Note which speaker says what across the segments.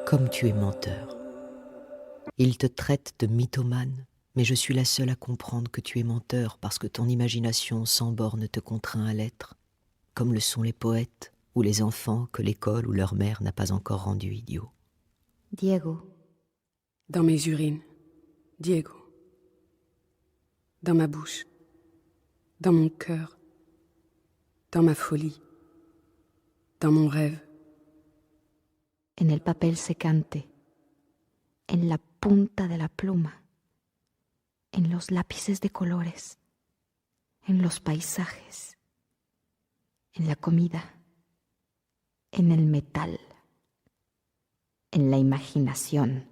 Speaker 1: Comme tu es menteur. Ils te traitent de mythomane, mais je suis la seule à comprendre que tu es menteur parce que ton imagination sans borne te contraint à l'être, comme le sont les poètes ou les enfants que l'école ou leur mère n'a pas encore rendus idiots.
Speaker 2: Diego.
Speaker 3: Dans mes urines, Diego. Dans ma bouche, dans mon cœur, dans ma folie, dans mon rêve.
Speaker 2: En el papel secante, en la punta de la pluma, en los lápices de colores, en los paisajes, en la comida, en el metal, en la imaginación,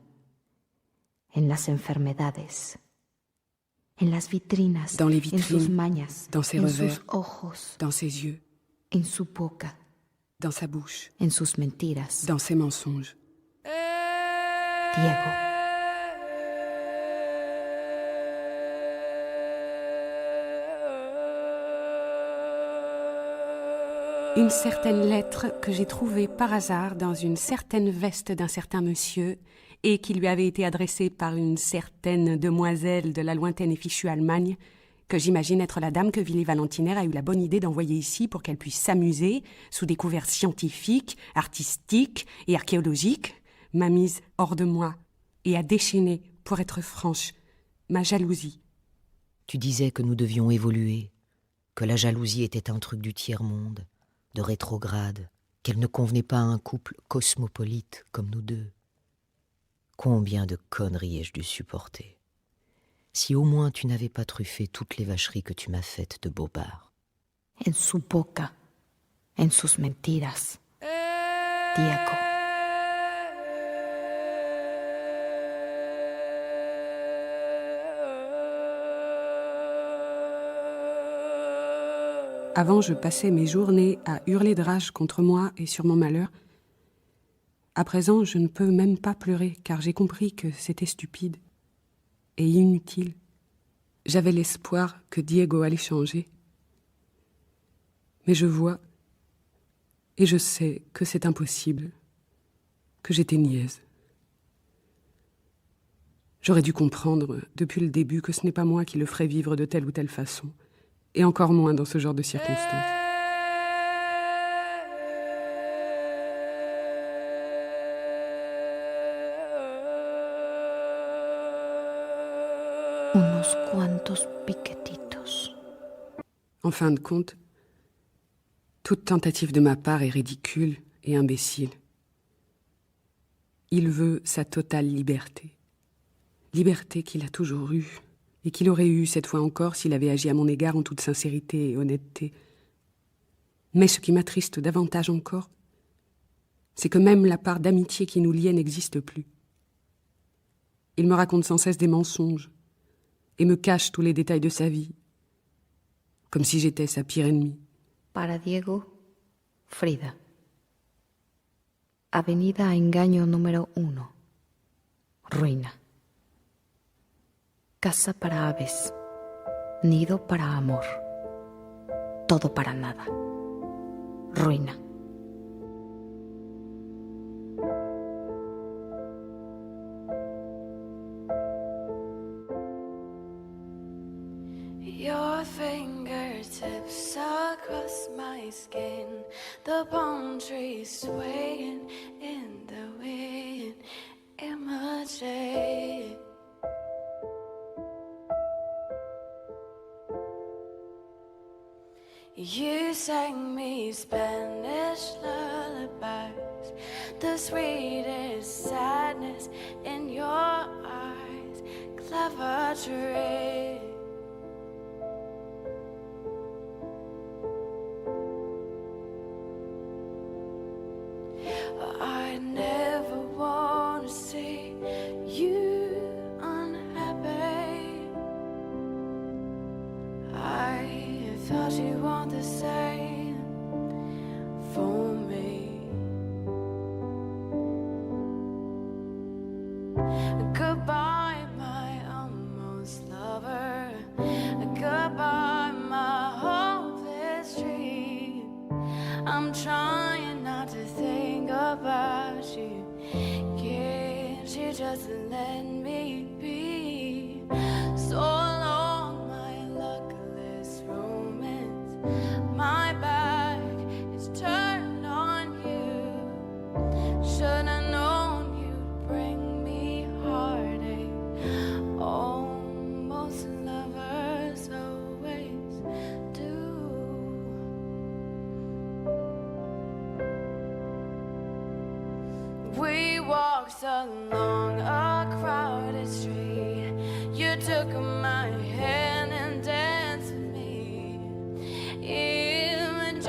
Speaker 2: en las enfermedades, en las vitrinas,
Speaker 3: dans les vitrines,
Speaker 2: en sus mañas,
Speaker 3: dans ses
Speaker 2: en
Speaker 3: revers,
Speaker 2: sus ojos,
Speaker 3: dans ses yeux,
Speaker 2: en su boca,
Speaker 3: dans sa bouche,
Speaker 2: en sus mentiras.
Speaker 3: dans ses mensonges.
Speaker 2: Diego.
Speaker 3: Une certaine lettre que j'ai trouvée par hasard dans une certaine veste d'un certain monsieur et qui lui avait été adressée par une certaine demoiselle de la lointaine et fichue Allemagne, que j'imagine être la dame que Willy Valentiner a eu la bonne idée d'envoyer ici pour qu'elle puisse s'amuser, sous découvert scientifique, artistique et archéologique, m'a mise hors de moi et a déchaîné, pour être franche, ma jalousie.
Speaker 1: Tu disais que nous devions évoluer, que la jalousie était un truc du tiers-monde, de rétrograde, qu'elle ne convenait pas à un couple cosmopolite comme nous deux. Combien de conneries ai-je dû supporter? Si au moins tu n'avais pas truffé toutes les vacheries que tu m'as faites de Bobard.
Speaker 2: En su boca, en sus mentiras. Diego.
Speaker 3: Avant, je passais mes journées à hurler de rage contre moi et sur mon malheur. À présent, je ne peux même pas pleurer, car j'ai compris que c'était stupide et inutile. J'avais l'espoir que Diego allait changer. Mais je vois, et je sais que c'est impossible, que j'étais niaise. J'aurais dû comprendre, depuis le début, que ce n'est pas moi qui le ferais vivre de telle ou telle façon, et encore moins dans ce genre de circonstances.
Speaker 2: Unos cuantos piquetitos.
Speaker 3: En fin de compte, toute tentative de ma part est ridicule et imbécile. Il veut sa totale liberté. Liberté qu'il a toujours eue, et qu'il aurait eue cette fois encore s'il avait agi à mon égard en toute sincérité et honnêteté. Mais ce qui m'attriste davantage encore, c'est que même la part d'amitié qui nous liait n'existe plus. Il me raconte sans cesse des mensonges, et me cache tous les détails de sa vie, comme si j'étais sa pire ennemie.
Speaker 2: Para Diego, Frida. Avenida Engaño número 1. Ruina. Casa para aves. Nido para amor. Todo para nada. Ruina.
Speaker 4: Your fingertips across my skin, the palm trees swaying in the wind, imitate. You sang me Spanish lullabies, the sweetest sadness in your eyes, clever trick. I never want to see you unhappy. I thought you want the same for me. Goodbye, my almost lover. Goodbye, my hopeless dream. I'm trying not to think about you. just let me be. So long, my luckless romance. My back is turned on you. Should I known you'd bring me heartache? Oh, most lovers always do. We walked along a crowded street. You took my hand and danced with me. Images.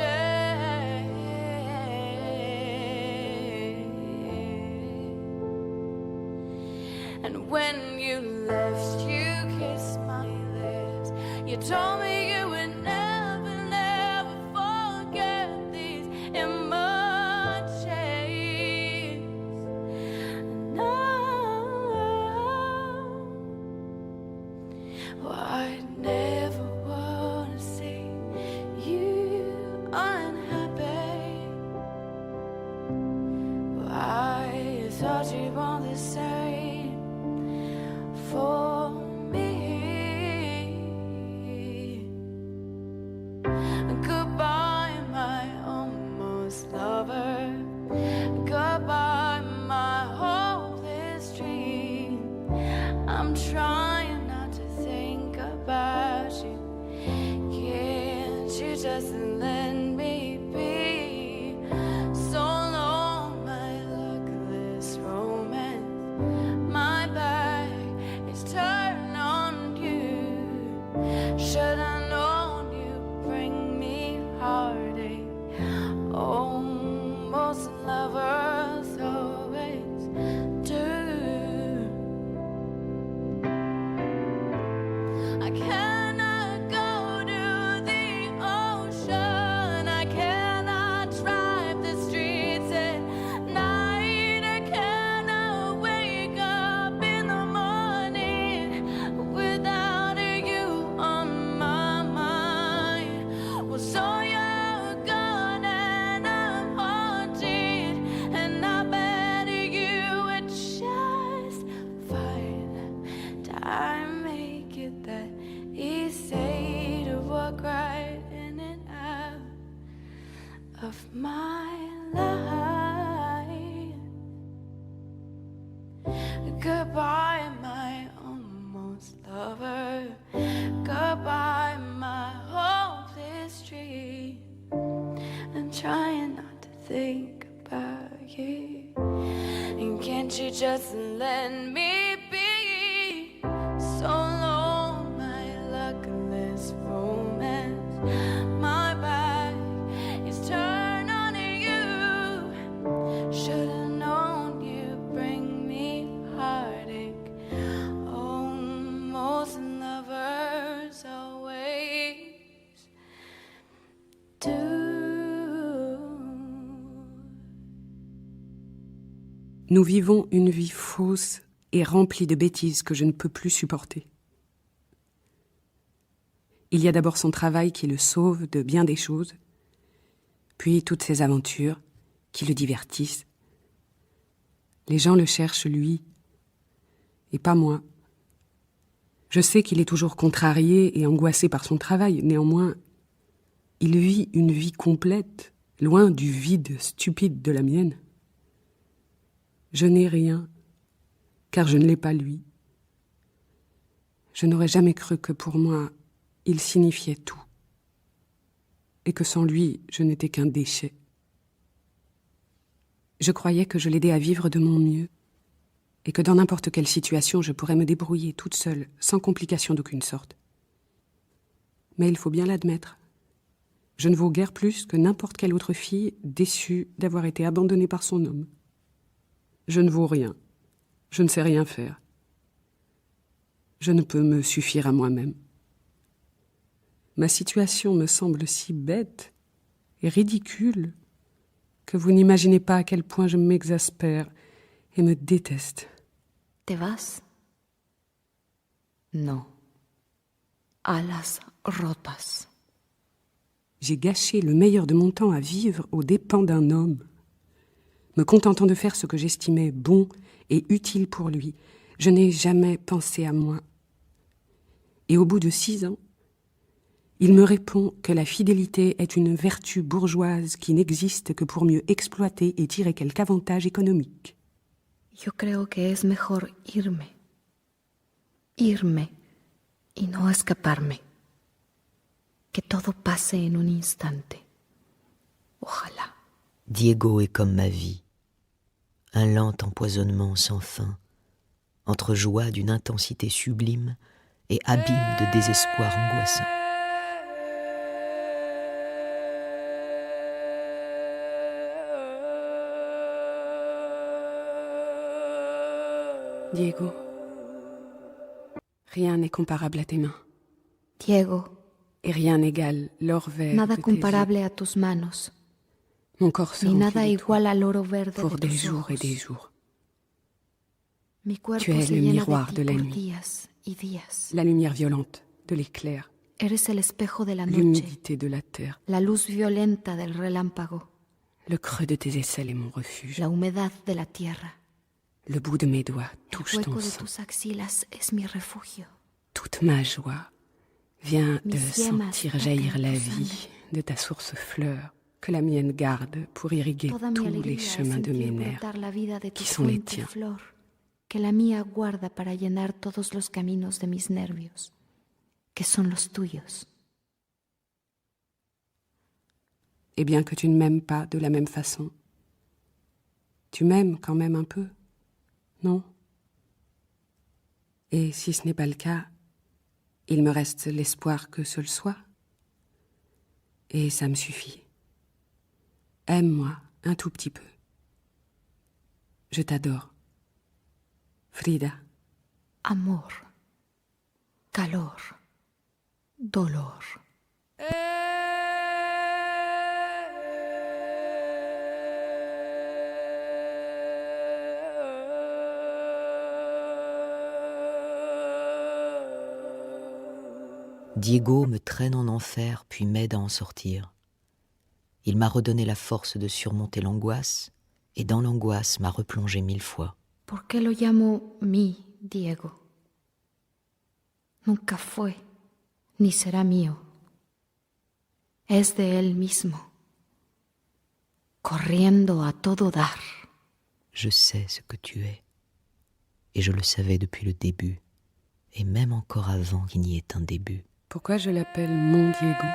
Speaker 4: And when you left, you kissed my lips. You told me you would never, never forget these images. No, I never wanna see you unhappy. I thought you'd want the same for me. Goodbye, my almost lover. Goodbye, my hopeless dream. I'm trying not to think about you. Can't you just let me be? So long, my luckless romance. My back is turned on you. Should I known you'd bring me heartache? Oh, most lovers always do. I cannot go to the ocean. I cannot drive the streets at night. I cannot wake up in the morning without you on my mind. Well, so you're gone and I'm haunted, and I bet you would just fine. Time make it that easy to walk right in and out of my life. Goodbye, my almost lover. Goodbye, my hopeless dream. I'm trying not to think about you. And can't you just let me be? So long, my luckless romance. My back is turned on you. Should have known you'd bring me heartache. Oh, most lovers always do.
Speaker 3: Nous vivons une vie fausse et remplie de bêtises que je ne peux plus supporter. Il y a d'abord son travail qui le sauve de bien des choses, puis toutes ses aventures qui le divertissent. Les gens le cherchent, lui, et pas moi. Je sais qu'il est toujours contrarié et angoissé par son travail, néanmoins, il vit une vie complète, loin du vide stupide de la mienne. Je n'ai rien, car je ne l'ai pas lui. Je n'aurais jamais cru que pour moi, il signifiait tout, et que sans lui, je n'étais qu'un déchet. Je croyais que je l'aidais à vivre de mon mieux, et que dans n'importe quelle situation, je pourrais me débrouiller toute seule, sans complication d'aucune sorte. Mais il faut bien l'admettre. Je ne vaux guère plus que n'importe quelle autre fille déçue d'avoir été abandonnée par son homme. Je ne vaux rien. Je ne sais rien faire. Je ne peux me suffire à moi-même. Ma situation me semble si bête et ridicule que vous n'imaginez pas à quel point je m'exaspère et me déteste.
Speaker 2: ¿Te vas? No. Alas rotas.
Speaker 3: J'ai gâché le meilleur de mon temps à vivre aux dépens d'un homme, me contentant de faire ce que j'estimais bon et utile pour lui. Je n'ai jamais pensé à moi. Et au bout de 6 ans, il me répond que la fidélité est une vertu bourgeoise qui n'existe que pour mieux exploiter et tirer quelque avantage économique.
Speaker 2: Yo creo que es mejor irme y no escaparme, que todo pase en un instante. Ojalá.
Speaker 1: Diego est comme ma vie, un lent empoisonnement sans fin, entre joie d'une intensité sublime et abîme de désespoir angoissant.
Speaker 3: Diego, rien n'est comparable à tes mains,
Speaker 2: Diego,
Speaker 3: et rien n'égale l'or vert
Speaker 2: nada
Speaker 3: de tes yeux.
Speaker 2: comparable a tus manos,
Speaker 3: Mon corps se
Speaker 2: ni
Speaker 3: remplit
Speaker 2: nada
Speaker 3: de toi
Speaker 2: igual al oro verde
Speaker 3: pour
Speaker 2: de
Speaker 3: des
Speaker 2: tus
Speaker 3: jours et
Speaker 2: ojos.
Speaker 3: des jours.
Speaker 2: Mi cuerpo
Speaker 3: Tu es
Speaker 2: se
Speaker 3: le
Speaker 2: llena
Speaker 3: miroir
Speaker 2: de
Speaker 3: de
Speaker 2: ti
Speaker 3: la
Speaker 2: por
Speaker 3: nuit.
Speaker 2: días y días.
Speaker 3: La lumière violente de l'éclair,
Speaker 2: Eres el espejo de la noche,
Speaker 3: l'humidité de la terre,
Speaker 2: la luz violenta del relámpago,
Speaker 3: le creux de tes aisselles est mon refuge.
Speaker 2: la humedad de la tierra.
Speaker 3: Le bout de mes doigts
Speaker 2: El
Speaker 3: touche
Speaker 2: hueco
Speaker 3: ton
Speaker 2: de
Speaker 3: sang.
Speaker 2: tus axilas es mi refugio.
Speaker 3: Toute ma joie vient de
Speaker 2: Mis yemas
Speaker 3: sentir jaillir
Speaker 2: tocan
Speaker 3: la
Speaker 2: tu
Speaker 3: vie
Speaker 2: sangre.
Speaker 3: de ta source fleur que la mienne garde pour irriguer
Speaker 2: Toda mi
Speaker 3: tous
Speaker 2: alegría
Speaker 3: les
Speaker 2: es
Speaker 3: chemins de mes
Speaker 2: sentir
Speaker 3: nerfs.
Speaker 2: brotar la vida de tu
Speaker 3: qui sont les
Speaker 2: fuente
Speaker 3: tiens.
Speaker 2: flor, que la mía guarda para llenar todos los caminos de mis nervios, que son los tuyos.
Speaker 3: Et bien que tu ne m'aimes pas de la même façon, tu m'aimes quand même un peu, non? Et si ce n'est pas le cas, il me reste l'espoir que ce le soit. Et ça me suffit. Aime-moi un tout petit peu. Je t'adore. Frida.
Speaker 2: Amor, calor, dolor.
Speaker 1: Diego me traîne en enfer puis m'aide à en sortir. Il m'a redonné la force de surmonter l'angoisse et dans l'angoisse m'a replongé 1000 fois.
Speaker 2: ¿Por qué lo llamo mi Diego? Nunca fue, ni será mío. Es de él mismo, corriendo a todo dar.
Speaker 1: Je sais ce que tu es et je le savais depuis le début et même encore avant qu'il n'y ait un début.
Speaker 3: Pourquoi je l'appelle mon Diego?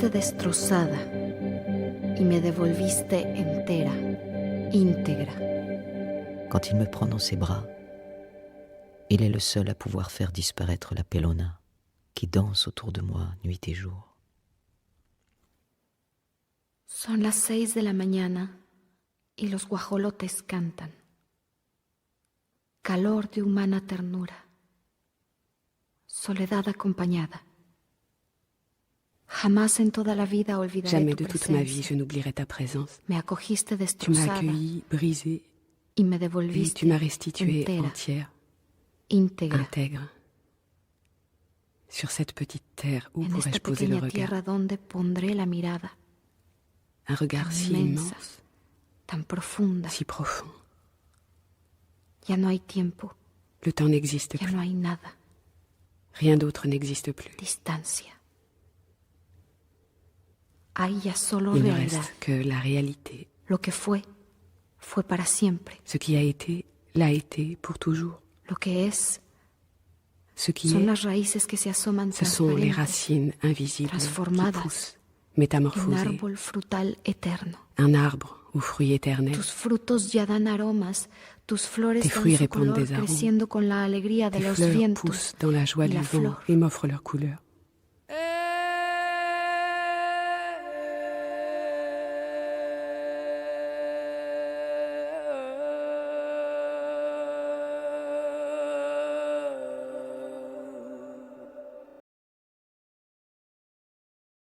Speaker 2: cogiste destrozada y me devolviste entera, íntegra.
Speaker 1: Quand il me prend dans ses bras, il est le seul à pouvoir faire disparaître la pelona qui danse autour de moi nuit et jour.
Speaker 2: Son las 6 de la mañana y los guajolotes cantan. Calor de humana ternura. Soledad acompañada. Jamás en toda la vida olvidaré
Speaker 3: Jamais
Speaker 2: tu
Speaker 3: de toute ma vie
Speaker 2: presencia.
Speaker 3: je n'oublierai ta présence.
Speaker 2: Me acogiste
Speaker 3: Tu m'as
Speaker 2: destrozada
Speaker 3: accueillie, brisée,
Speaker 2: y me
Speaker 3: et
Speaker 2: devolviste
Speaker 3: tu m'as restituée
Speaker 2: entera,
Speaker 3: entière,
Speaker 2: íntegra.
Speaker 3: intègre. Sur cette petite terre, où
Speaker 2: En
Speaker 3: pourrais-je
Speaker 2: esta
Speaker 3: poser le
Speaker 2: pequeña
Speaker 3: regard?
Speaker 2: tierra donde pondré la mirada,
Speaker 3: Un regard
Speaker 2: tan
Speaker 3: si
Speaker 2: inmensa,
Speaker 3: immense,
Speaker 2: tan profunda.
Speaker 3: si profond.
Speaker 2: Ya no hay tiempo,
Speaker 3: Le temps n'existe
Speaker 2: ya
Speaker 3: plus.
Speaker 2: no hay nada.
Speaker 3: Rien d'autre n'existe plus.
Speaker 2: Distancia. Hay ya solo
Speaker 3: Il ne
Speaker 2: realidad.
Speaker 3: reste que la réalité.
Speaker 2: Lo que fue, fue para siempre.
Speaker 3: Ce qui a été, l'a été pour toujours.
Speaker 2: Lo que es,
Speaker 3: Ce qui
Speaker 2: son
Speaker 3: est,
Speaker 2: las raíces que se asoman
Speaker 3: ce sont les
Speaker 2: transparentes
Speaker 3: racines invisibles qui
Speaker 2: transformadas
Speaker 3: poussent,
Speaker 2: de un
Speaker 3: métamorphosées.
Speaker 2: árbol frutal eterno.
Speaker 3: Un arbre aux fruits éternels.
Speaker 2: Tus frutos ya dan aromas, tus flores
Speaker 3: Tes
Speaker 2: dan
Speaker 3: fruits
Speaker 2: su
Speaker 3: répandent
Speaker 2: color
Speaker 3: des arômes.
Speaker 2: creciendo con la alegría de
Speaker 3: Tes
Speaker 2: los
Speaker 3: fleurs
Speaker 2: vientos
Speaker 3: poussent dans la joie
Speaker 2: y
Speaker 3: du
Speaker 2: la
Speaker 3: vent
Speaker 2: flor.
Speaker 3: et m'offrent leur couleur.